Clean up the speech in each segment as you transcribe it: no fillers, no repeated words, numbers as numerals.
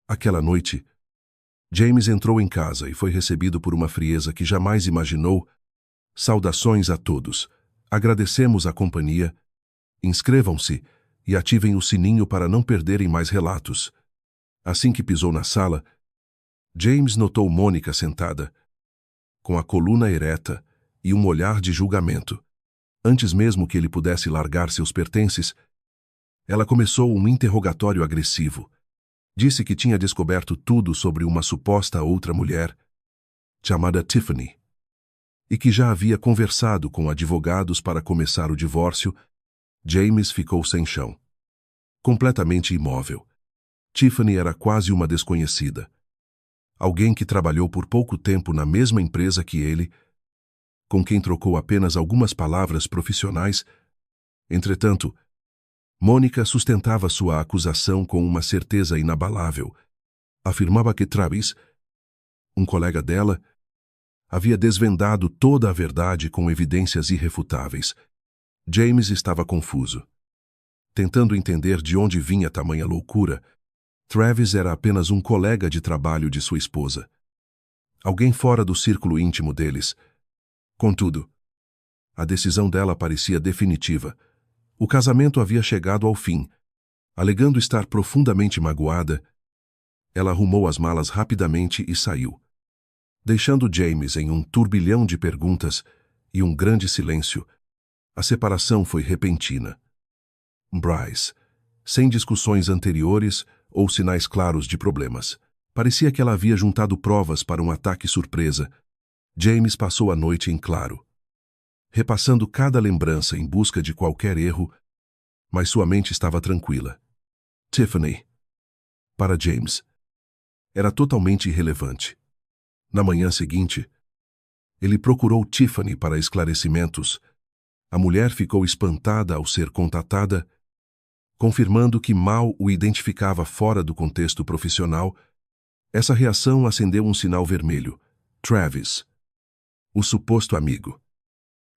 Aquela noite, James entrou em casa e foi recebido por uma frieza que jamais imaginou. Saudações a todos. Agradecemos a companhia. Inscrevam-se e ativem o sininho para não perderem mais relatos. Assim que pisou na sala, James notou Mônica sentada, com a coluna ereta e um olhar de julgamento. Antes mesmo que ele pudesse largar seus pertences, ela começou um interrogatório agressivo. Disse que tinha descoberto tudo sobre uma suposta outra mulher, chamada Tiffany, e que já havia conversado com advogados para começar o divórcio. James ficou sem chão, completamente imóvel. Tiffany era quase uma desconhecida. Alguém que trabalhou por pouco tempo na mesma empresa que ele, com quem trocou apenas algumas palavras profissionais. Entretanto, Mônica sustentava sua acusação com uma certeza inabalável. Afirmava que Travis, um colega dela, havia desvendado toda a verdade com evidências irrefutáveis. James estava confuso, tentando entender de onde vinha tamanha loucura. Travis era apenas um colega de trabalho de sua esposa, alguém fora do círculo íntimo deles. Contudo, a decisão dela parecia definitiva. O casamento havia chegado ao fim. Alegando estar profundamente magoada, ela arrumou as malas rapidamente e saiu, deixando James em um turbilhão de perguntas e um grande silêncio. A separação foi repentina. Bryce, sem discussões anteriores ou sinais claros de problemas. Parecia que ela havia juntado provas para um ataque surpresa. James passou a noite em claro, repassando cada lembrança em busca de qualquer erro, mas sua mente estava tranquila. Tiffany, para James, era totalmente irrelevante. Na manhã seguinte, ele procurou Tiffany para esclarecimentos. A mulher ficou espantada ao ser contatada, confirmando que mal o identificava fora do contexto profissional. Essa reação acendeu um sinal vermelho. Travis, o suposto amigo,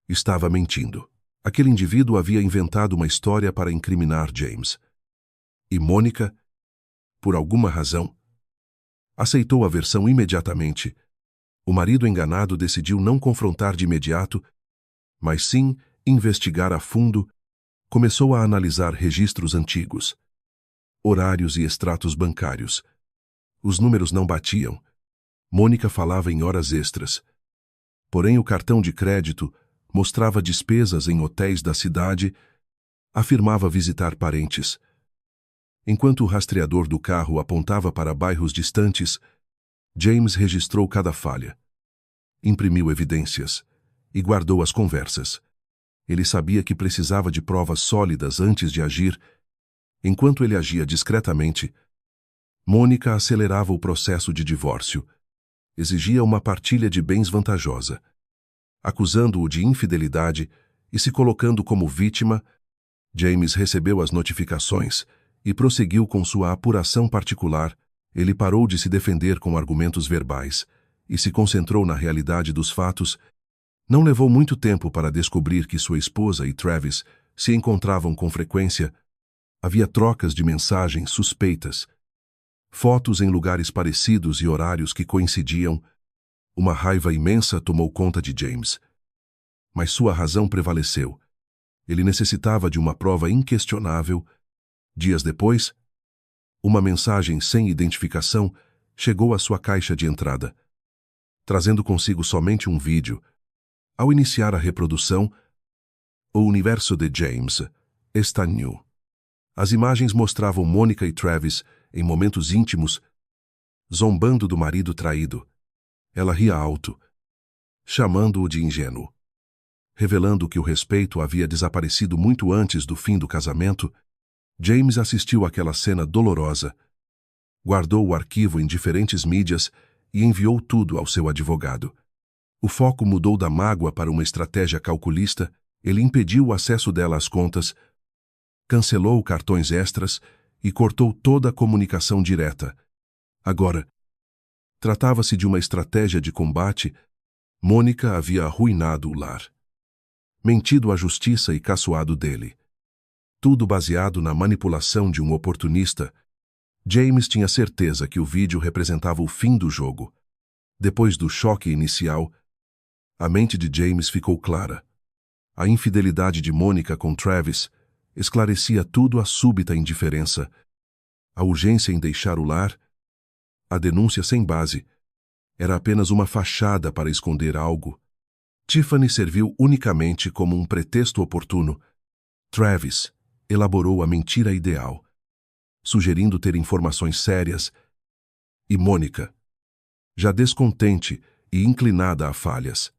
estava mentindo. Aquele indivíduo havia inventado uma história para incriminar James. E Mônica, por alguma razão, aceitou a versão imediatamente. O marido enganado decidiu não confrontar de imediato, mas sim investigar a fundo. Começou a analisar registros antigos, horários e extratos bancários. Os números não batiam. Mônica falava em horas extras. Porém, o cartão de crédito mostrava despesas em hotéis da cidade. Afirmava visitar parentes. Enquanto o rastreador do carro apontava para bairros distantes, James registrou cada falha. Imprimiu evidências e guardou as conversas. Ele sabia que precisava de provas sólidas antes de agir. Enquanto ele agia discretamente, Mônica acelerava o processo de divórcio. Exigia uma partilha de bens vantajosa, acusando-o de infidelidade e se colocando como vítima. James recebeu as notificações e prosseguiu com sua apuração particular. Ele parou de se defender com argumentos verbais e se concentrou na realidade dos fatos. Não levou muito tempo para descobrir que sua esposa e Travis se encontravam com frequência. Havia trocas de mensagens suspeitas, fotos em lugares parecidos e horários que coincidiam. Uma raiva imensa tomou conta de James. Mas sua razão prevaleceu. Ele necessitava de uma prova inquestionável. Dias depois, uma mensagem sem identificação chegou à sua caixa de entrada, trazendo consigo somente um vídeo. Ao iniciar a reprodução, o universo de James está nu. As imagens mostravam Mônica e Travis em momentos íntimos, zombando do marido traído. Ela ria alto, chamando-o de ingênuo, revelando que o respeito havia desaparecido muito antes do fim do casamento. James assistiu àquela cena dolorosa, guardou o arquivo em diferentes mídias e enviou tudo ao seu advogado. O foco mudou da mágoa para uma estratégia calculista. Ele impediu o acesso dela às contas, cancelou cartões extras e cortou toda a comunicação direta. Agora, tratava-se de uma estratégia de combate. Mônica havia arruinado o lar, mentido à justiça e caçoado dele. Tudo baseado na manipulação de um oportunista. James tinha certeza que o vídeo representava o fim do jogo. Depois do choque inicial, a mente de James ficou clara. A infidelidade de Mônica com Travis esclarecia tudo a súbita indiferença, a urgência em deixar o lar, a denúncia sem base. Era apenas uma fachada para esconder algo. Tiffany serviu unicamente como um pretexto oportuno. Travis elaborou a mentira ideal, sugerindo ter informações sérias, e Mônica, já descontente e inclinada a falhas,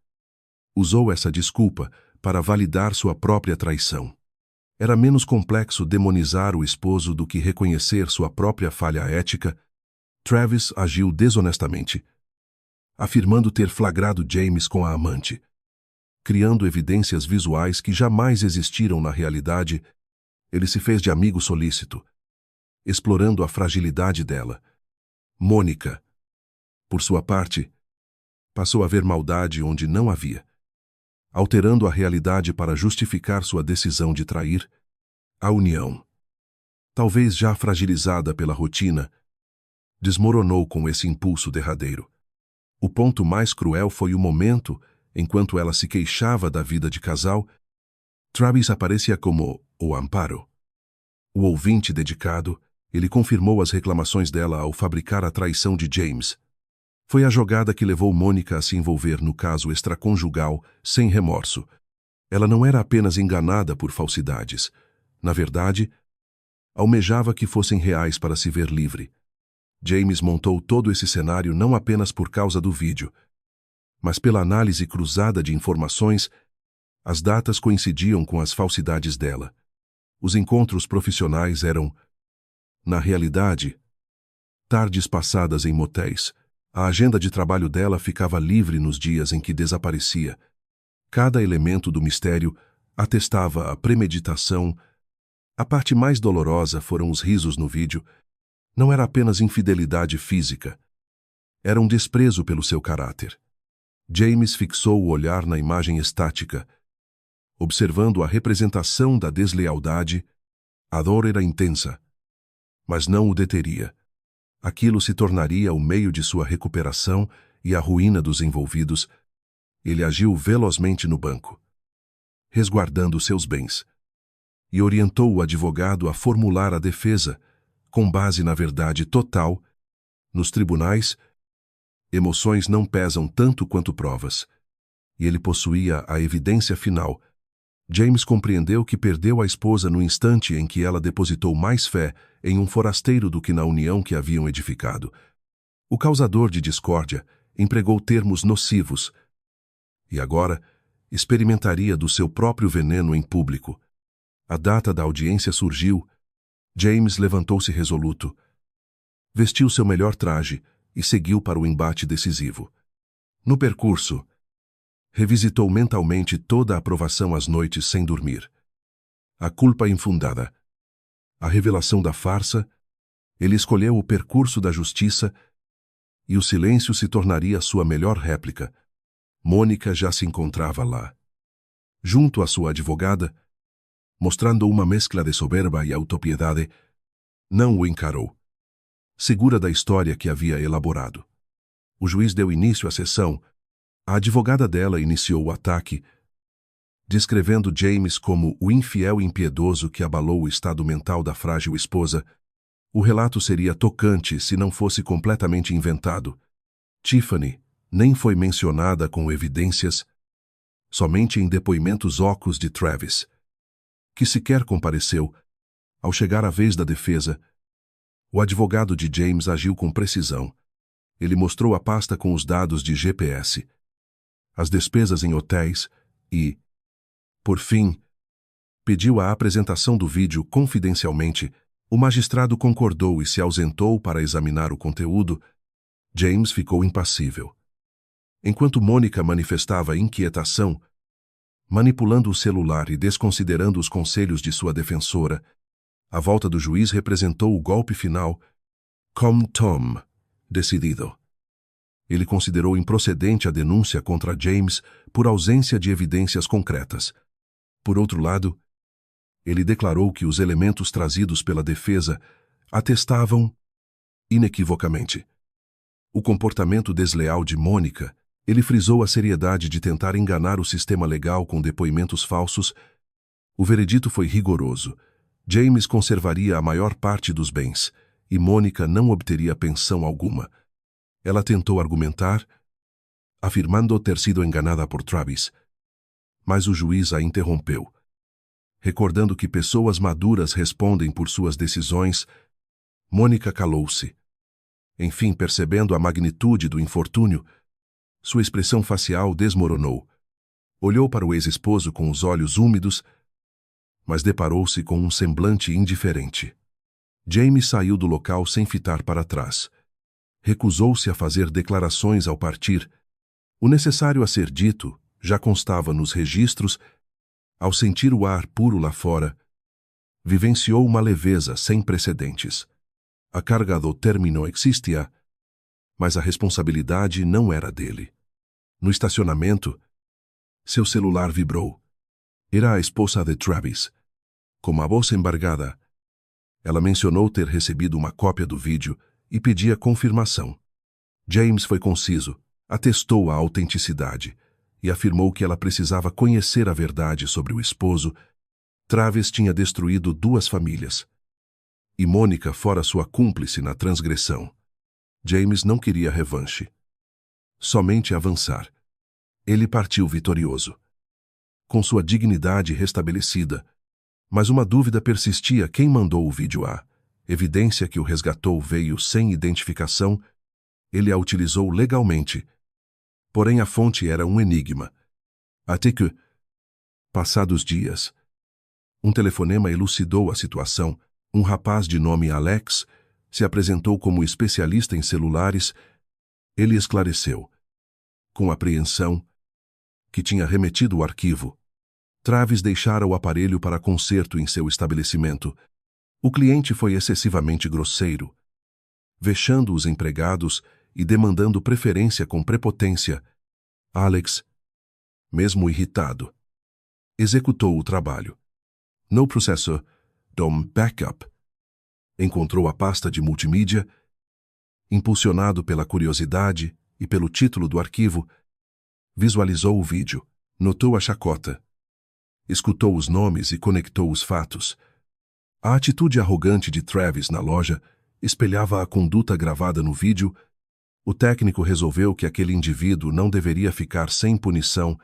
usou essa desculpa para validar sua própria traição. Era menos complexo demonizar o esposo do que reconhecer sua própria falha ética. Travis agiu desonestamente, afirmando ter flagrado James com a amante. Criando evidências visuais que jamais existiram na realidade, ele se fez de amigo solícito, explorando a fragilidade dela. Mônica, por sua parte, passou a ver maldade onde não havia, alterando a realidade para justificar sua decisão de trair. A união, talvez já fragilizada pela rotina, desmoronou com esse impulso derradeiro. O ponto mais cruel foi o momento, enquanto ela se queixava da vida de casal, Travis aparecia como o amparo. O ouvinte dedicado, ele confirmou as reclamações dela ao fabricar a traição de James. Foi a jogada que levou Mônica a se envolver no caso extraconjugal sem remorso. Ela não era apenas enganada por falsidades. Na verdade, almejava que fossem reais para se ver livre. James montou todo esse cenário não apenas por causa do vídeo, mas pela análise cruzada de informações. As datas coincidiam com as falsidades dela. Os encontros profissionais eram, na realidade, tardes passadas em motéis. A agenda de trabalho dela ficava livre nos dias em que desaparecia. Cada elemento do mistério atestava a premeditação. A parte mais dolorosa foram os risos no vídeo. Não era apenas infidelidade física. Era um desprezo pelo seu caráter. James fixou o olhar na imagem estática, observando a representação da deslealdade. A dor era intensa, mas não o deteria. Aquilo se tornaria o meio de sua recuperação e a ruína dos envolvidos. Ele agiu velozmente no banco, resguardando seus bens, e orientou o advogado a formular a defesa, com base na verdade total. Nos tribunais, emoções não pesam tanto quanto provas, e ele possuía a evidência final. James compreendeu que perdeu a esposa no instante em que ela depositou mais fé em um forasteiro do que na união que haviam edificado. O causador de discórdia empregou termos nocivos e agora experimentaria do seu próprio veneno em público. A data da audiência surgiu. James levantou-se resoluto, vestiu seu melhor traje e seguiu para o embate decisivo. No percurso, revisitou mentalmente toda a aprovação às noites sem dormir. A culpa infundada, a revelação da farsa. Ele escolheu o percurso da justiça e o silêncio se tornaria sua melhor réplica. Mônica já se encontrava lá, junto à sua advogada, mostrando uma mescla de soberba e autopiedade. Não o encarou, segura da história que havia elaborado. O juiz deu início à sessão. A advogada dela iniciou o ataque, descrevendo James como o infiel impiedoso que abalou o estado mental da frágil esposa. O relato seria tocante se não fosse completamente inventado. Tiffany nem foi mencionada com evidências, somente em depoimentos ocos de Travis, que sequer compareceu. Ao chegar a vez da defesa, o advogado de James agiu com precisão. Ele mostrou a pasta com os dados de GPS, as despesas em hotéis e, por fim, pediu a apresentação do vídeo confidencialmente. O magistrado concordou e se ausentou para examinar o conteúdo. James ficou impassível, enquanto Mônica manifestava inquietação, manipulando o celular e desconsiderando os conselhos de sua defensora. A volta do juiz representou o golpe final. Com Tom, decidido. Ele considerou improcedente a denúncia contra James por ausência de evidências concretas. Por outro lado, ele declarou que os elementos trazidos pela defesa atestavam inequivocamente. O comportamento desleal de Mônica, ele frisou a seriedade de tentar enganar o sistema legal com depoimentos falsos. O veredito foi rigoroso. James conservaria a maior parte dos bens, e Mônica não obteria pensão alguma. Ela tentou argumentar, afirmando ter sido enganada por Travis, mas o juiz a interrompeu. Recordando que pessoas maduras respondem por suas decisões, Mônica calou-se. Enfim, percebendo a magnitude do infortúnio, sua expressão facial desmoronou. Olhou para o ex-esposo com os olhos úmidos, mas deparou-se com um semblante indiferente. James saiu do local sem fitar para trás. Recusou-se a fazer declarações ao partir. O necessário a ser dito já constava nos registros. Ao sentir o ar puro lá fora, vivenciou uma leveza sem precedentes. A carga do término existia, mas a responsabilidade não era dele. No estacionamento, seu celular vibrou. Era a esposa de Travis. Com a voz embargada, ela mencionou ter recebido uma cópia do vídeo e pedia confirmação. James foi conciso, atestou a autenticidade e afirmou que ela precisava conhecer a verdade sobre o esposo. Travis tinha destruído 2 famílias. E Mônica fora sua cúmplice na transgressão. James não queria revanche. Somente avançar. Ele partiu vitorioso, com sua dignidade restabelecida. Mas uma dúvida persistia: quem mandou o vídeo? A evidência que o resgatou veio sem identificação. Ele a utilizou legalmente. Porém, a fonte era um enigma. Até que, passados dias, um telefonema elucidou a situação. Um rapaz de nome Alex se apresentou como especialista em celulares. Ele esclareceu, com apreensão, que tinha remetido o arquivo. Travis deixara o aparelho para conserto em seu estabelecimento. O cliente foi excessivamente grosseiro, vexando os empregados e demandando preferência com prepotência. Alex, mesmo irritado, executou o trabalho. No processo, Dom Backup encontrou a pasta de multimídia. Impulsionado pela curiosidade e pelo título do arquivo, visualizou o vídeo, notou a chacota, escutou os nomes e conectou os fatos. A atitude arrogante de Travis na loja espelhava a conduta gravada no vídeo. O técnico resolveu que aquele indivíduo não deveria ficar sem punição.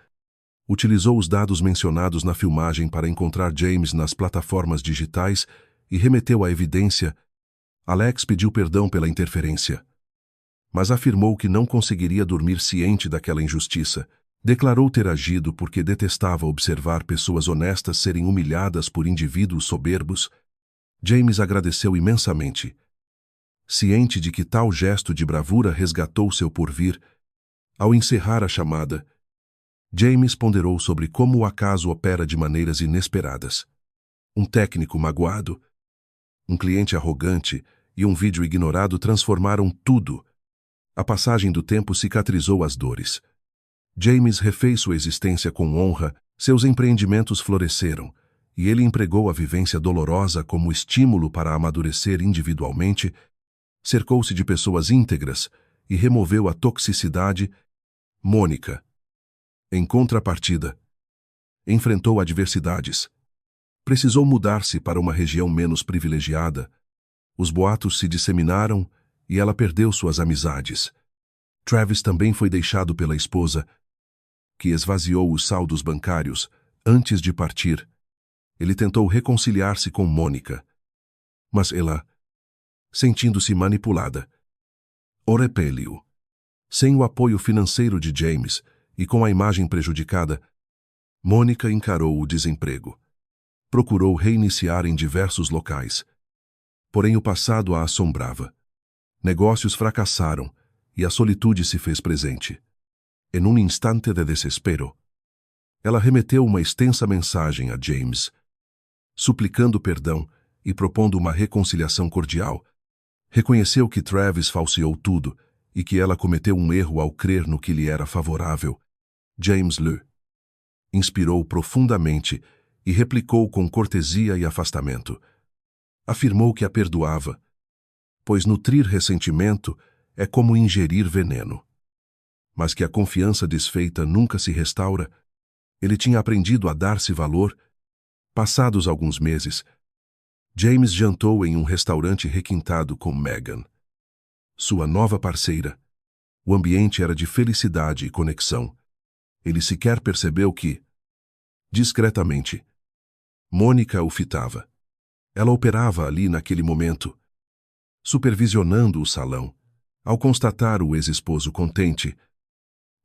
Utilizou os dados mencionados na filmagem para encontrar James nas plataformas digitais e remeteu a evidência. Alex pediu perdão pela interferência, mas afirmou que não conseguiria dormir ciente daquela injustiça. Declarou ter agido porque detestava observar pessoas honestas serem humilhadas por indivíduos soberbos. James agradeceu imensamente, ciente de que tal gesto de bravura resgatou seu porvir. Ao encerrar a chamada, James ponderou sobre como o acaso opera de maneiras inesperadas. Um técnico magoado, um cliente arrogante e um vídeo ignorado transformaram tudo. A passagem do tempo cicatrizou as dores. James refez sua existência com honra, seus empreendimentos floresceram, e ele empregou a vivência dolorosa como estímulo para amadurecer individualmente. Cercou-se de pessoas íntegras e removeu a toxicidade. Mônica, em contrapartida, enfrentou adversidades. Precisou mudar-se para uma região menos privilegiada. Os boatos se disseminaram e ela perdeu suas amizades. Travis também foi deixado pela esposa, que esvaziou os saldos bancários antes de partir. Ele tentou reconciliar-se com Mônica, mas ela, sentindo-se manipulada, o repeliu. Sem o apoio financeiro de James e com a imagem prejudicada, Mônica encarou o desemprego. Procurou reiniciar em diversos locais. Porém, o passado a assombrava. Negócios fracassaram e a solitude se fez presente. Em um instante de desespero, ela remeteu uma extensa mensagem a James, suplicando perdão e propondo uma reconciliação cordial. Reconheceu que Travis falseou tudo e que ela cometeu um erro ao crer no que lhe era favorável. James lhe inspirou profundamente e replicou com cortesia e afastamento. Afirmou que a perdoava, pois nutrir ressentimento é como ingerir veneno. Mas que a confiança desfeita nunca se restaura, ele tinha aprendido a dar-se valor. Passados alguns meses, James jantou em um restaurante requintado com Megan, sua nova parceira. O ambiente era de felicidade e conexão. Ele sequer percebeu que, discretamente, Mônica o fitava. Ela operava ali naquele momento, supervisionando o salão. Ao constatar o ex-esposo contente,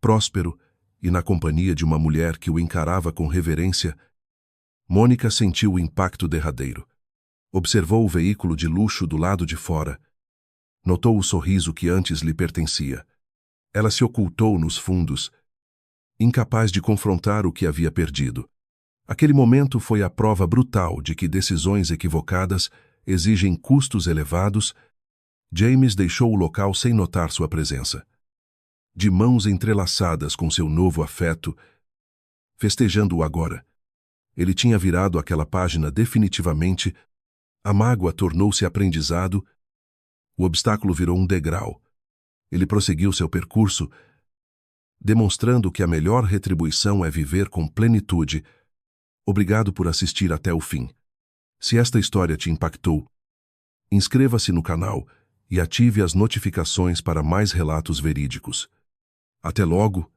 próspero e na companhia de uma mulher que o encarava com reverência, Mônica sentiu o impacto derradeiro. Observou o veículo de luxo do lado de fora. Notou o sorriso que antes lhe pertencia. Ela se ocultou nos fundos, incapaz de confrontar o que havia perdido. Aquele momento foi a prova brutal de que decisões equivocadas exigem custos elevados. James deixou o local sem notar sua presença. De mãos entrelaçadas com seu novo afeto, festejando-o agora. Ele tinha virado aquela página definitivamente. A mágoa tornou-se aprendizado. O obstáculo virou um degrau. Ele prosseguiu seu percurso, demonstrando que a melhor retribuição é viver com plenitude. Obrigado por assistir até o fim. Se esta história te impactou, inscreva-se no canal e ative as notificações para mais relatos verídicos. Até logo!